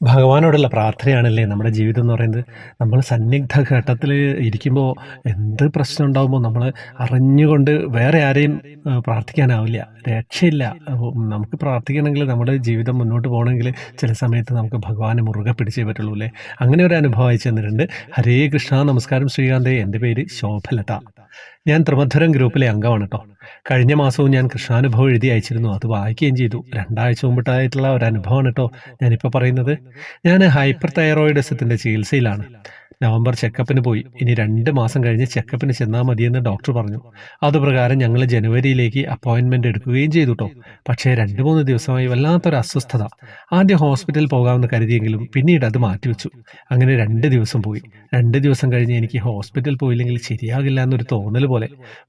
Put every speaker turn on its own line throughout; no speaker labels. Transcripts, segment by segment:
ഭഗവാനോടുള്ള പ്രാർത്ഥനയാണല്ലേ നമ്മുടെ ജീവിതം എന്ന് പറയുന്നത്. നമ്മൾ സന്നിഗ്ധ ഘട്ടത്തിൽ ഇരിക്കുമ്പോൾ എന്ത് പ്രശ്നം ഉണ്ടാകുമ്പോൾ നമ്മൾ അറിഞ്ഞുകൊണ്ട് വേറെ ആരെയും പ്രാർത്ഥിക്കാനാവില്ല. രക്ഷയില്ല. നമുക്ക് പ്രാർത്ഥിക്കണമെങ്കിൽ നമ്മുടെ ജീവിതം മുന്നോട്ട് പോകണമെങ്കിൽ ചില സമയത്ത് നമുക്ക് ഭഗവാനെ മുറുകെ പിടിച്ചേ പറ്റുള്ളൂ അല്ലേ. അങ്ങനെ ഒരു അനുഭവം അയച്ചു തന്നിട്ടുണ്ട്. ഹരേ കൃഷ്ണ, നമസ്കാരം ശ്രീകാന്തേ. എൻ്റെ പേര് ശോഭലത. ഞാൻ ത്രിമധുരം ഗ്രൂപ്പിലെ അംഗമാണ് കേട്ടോ. കഴിഞ്ഞ മാസവും ഞാൻ കൃഷ്ണാനുഭവം എഴുതി അയച്ചിരുന്നു. അത് വായിക്കുകയും ചെയ്തു. 2 ആഴ്ച മുമ്പിട്ടായിട്ടുള്ള ഒരു അനുഭവമാണ് കേട്ടോ ഞാനിപ്പോൾ പറയുന്നത്. ഞാൻ ഹൈപ്പർ തൈറോയിഡിസത്തിൻ്റെ ചികിത്സയിലാണ്. നവംബർ ചെക്കപ്പിന് പോയി. ഇനി 2 മാസം കഴിഞ്ഞ് ചെക്കപ്പിന് ചെന്നാൽ മതിയെന്ന് ഡോക്ടർ പറഞ്ഞു. അതുപ്രകാരം ഞങ്ങൾ ജനുവരിയിലേക്ക് അപ്പോയിൻമെൻ്റ് എടുക്കുകയും ചെയ്തു കേട്ടോ. പക്ഷേ 2-3 ദിവസമായി വല്ലാത്തൊരു അസ്വസ്ഥത. ആദ്യം ഹോസ്പിറ്റലിൽ പോകാമെന്ന് കരുതിയെങ്കിലും പിന്നീട് അത് മാറ്റിവെച്ചു. അങ്ങനെ 2 ദിവസം പോയി. 2 ദിവസം കഴിഞ്ഞ് എനിക്ക് ഹോസ്പിറ്റലിൽ പോയില്ലെങ്കിൽ ശരിയാകില്ല എന്നൊരു തോന്നൽ പോലെ.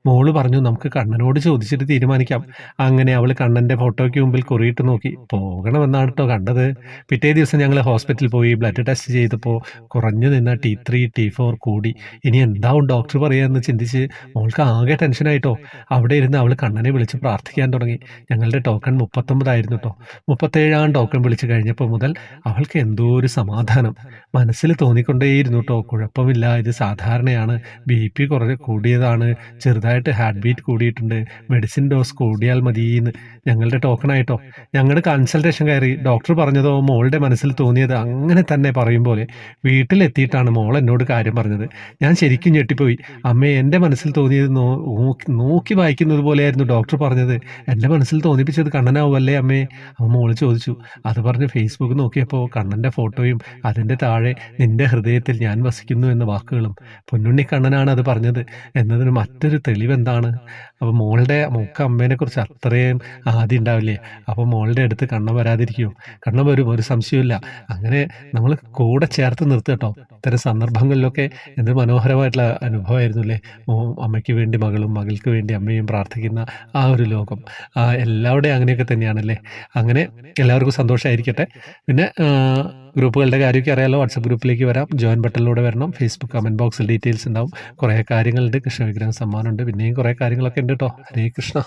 മോള് പറഞ്ഞു, നമുക്ക് കണ്ണനോട് ചോദിച്ചിട്ട് തീരുമാനിക്കാം. അങ്ങനെ അവൾ കണ്ണൻ്റെ ഫോട്ടോയ്ക്ക് മുമ്പിൽ കുറിയിട്ട് നോക്കി. പോകണമെന്നാണ് കേട്ടോ കണ്ടത്. പിറ്റേ ദിവസം ഞങ്ങൾ ഹോസ്പിറ്റലിൽ പോയി ബ്ലഡ് ടെസ്റ്റ് ചെയ്തപ്പോൾ കുറഞ്ഞു നിന്ന T3 T4 കൂടി. ഇനി എന്താവും ഡോക്ടർ പറയാമെന്ന് ചിന്തിച്ച് മോൾക്ക് ആകെ ടെൻഷനായിട്ടോ. അവിടെ ഇരുന്ന് അവൾ കണ്ണനെ വിളിച്ച് പ്രാർത്ഥിക്കാൻ തുടങ്ങി. ഞങ്ങളുടെ ടോക്കൺ 39 ആയിരുന്നു കേട്ടോ. 37 ടോക്കൺ വിളിച്ച് കഴിഞ്ഞപ്പോൾ മുതൽ അവൾക്ക് എന്തോ ഒരു സമാധാനം മനസ്സിൽ തോന്നിക്കൊണ്ടേയിരുന്നു കേട്ടോ. കുഴപ്പമില്ല, ഇത് സാധാരണയാണ്, BP കൂടിയതാണ്, ചെറുതായിട്ട് ഹാർട്ട് ബീറ്റ് കൂടിയിട്ടുണ്ട്, മെഡിസിൻ ഡോസ് കൂടിയാൽ മതിയെന്ന്. ഞങ്ങളുടെ ടോക്കണായിട്ടോ. ഞങ്ങളുടെ കൺസൾട്ടേഷൻ കയറി. ഡോക്ടർ പറഞ്ഞതോ മോളുടെ മനസ്സിൽ തോന്നിയത് അങ്ങനെ തന്നെ പറയും പോലെ. വീട്ടിലെത്തിയിട്ടാണ് മോൾ എന്നോട് കാര്യം പറഞ്ഞത്. ഞാൻ ശരിക്കും ഞെട്ടിപ്പോയി. അമ്മേ, എൻ്റെ മനസ്സിൽ തോന്നിയത് നോക്കി വായിക്കുന്നത് പോലെയായിരുന്നു ഡോക്ടർ പറഞ്ഞത്. എൻ്റെ മനസ്സിൽ തോന്നിപ്പിച്ചത് കണ്ണനാവുമല്ലേ അമ്മേ? അപ്പോൾ മോള് ചോദിച്ചു. അത് പറഞ്ഞ് ഫേസ്ബുക്ക് നോക്കിയപ്പോൾ കണ്ണൻ്റെ ഫോട്ടോയും അതിൻ്റെ താഴെ നിൻ്റെ ഹൃദയത്തിൽ ഞാൻ വസിക്കുന്നു എന്ന വാക്കുകളും. പൊന്നുണ്ണി കണ്ണനാണ് അത് പറഞ്ഞത് എന്നതിന് മറ്റൊരു തെളിവെന്താണ്? അപ്പോൾ മോളുടെ അമ്മേനെക്കുറിച്ച് അത്രയും ആദ്യം ഉണ്ടാവില്ലേ? അപ്പോൾ മോളുടെ അടുത്ത് കണ്ണം വരാതിരിക്കുമോ? കണ്ണം വരും, ഒരു സംശയമില്ല. അങ്ങനെ നമ്മൾ കൂടെ ചേർത്ത് നിർത്തുക കേട്ടോ. ഇത്തരം സന്ദർഭങ്ങളിലൊക്കെ എന്ത് മനോഹരമായിട്ടുള്ള അനുഭവമായിരുന്നു അല്ലേ. അമ്മയ്ക്ക് വേണ്ടി മകളും മകൾക്ക് വേണ്ടി അമ്മയും പ്രാർത്ഥിക്കുന്ന ആ ഒരു ലോകം എല്ലാവരുടെയും അങ്ങനെയൊക്കെ തന്നെയാണല്ലേ. അങ്ങനെ എല്ലാവർക്കും സന്തോഷമായിരിക്കട്ടെ. പിന്നെ ഗ്രൂപ്പുകളുടെ കാര്യമൊക്കെ അറിയാലോ. വാട്സപ്പ് ഗ്രൂപ്പിലേക്ക് വരാം, ജോയിൻ ബട്ടണിലൂടെ വരണം. ഫേസ്ബുക്ക് കമൻറ്റ് ബോക്സിൽ ഡീറ്റെയിൽസ് ഉണ്ടാവും. കുറേ കാര്യങ്ങളുണ്ട്. കൃഷ്ണ വിഗ്രഹം സമ്മാനമുണ്ട്, പിന്നെയും കുറേ കാര്യങ്ങളൊക്കെ ഉണ്ട് കേട്ടോ. ഹരേ കൃഷ്ണ.